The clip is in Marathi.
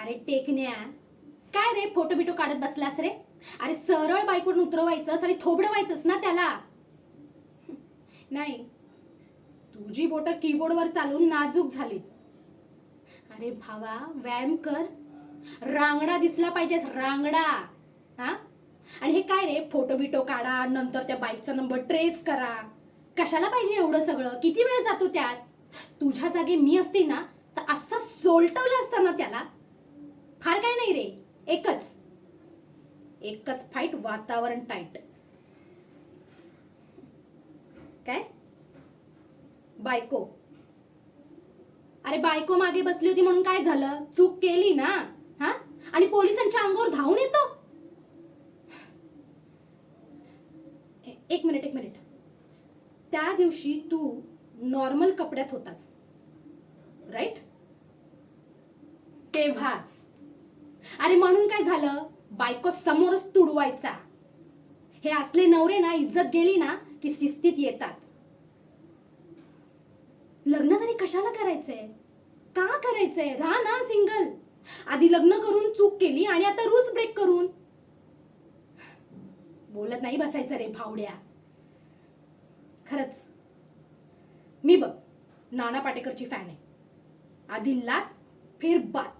अरे टेकण्या, काय रे फोटो बिटो काढत बसलास रे? अरे सरळ बाईकवरून उतरवायचंस आणि थोबडवायचंस ना त्याला. नाही, तुझी बोटं कीबोर्डवर चालून नाजूक झालीत. अरे भावा, व्यायाम कर. रांगडा दिसला पाहिजेस, रांगडा. हा? आणि हे काय रे, फोटो बिटो काढा, नंतर त्या बाईकचा नंबर ट्रेस करा. कशाला पाहिजे एवढं सगळं? किती वेळ जातो त्यात? तुझ्या जागी मी असते ना तर असं सोलटवलं असतं ना त्याला. फार काय नाही रे, एकच फाईट, वातावरण टाईट. काय बायको? अरे बायको मागे बसली होती म्हणून काय झालं? चूक केली ना. हा? आणि पोलिसांच्या अंगावर धावून येतो. एक मिनिट. त्या दिवशी तू नॉर्मल कपड्यात होतास, राईट? तेव्हाच. अरे म्हणून काय झालं? बायको समोरच तुडवायचा. हे असले नवरे ना, इज्जत गेली ना की शिस्तीत येतात. लग्न तरी कशाला करायचंय? का करायचंय? राहा ना सिंगल. आधी लग्न करून चूक केली आणि आता रूल्स ब्रेक करून. बोलत नाही बसायचं रे भावड्या. खरंच मी बघ नाना पाटेकरची फॅन आहे. आधी लात फिर बात.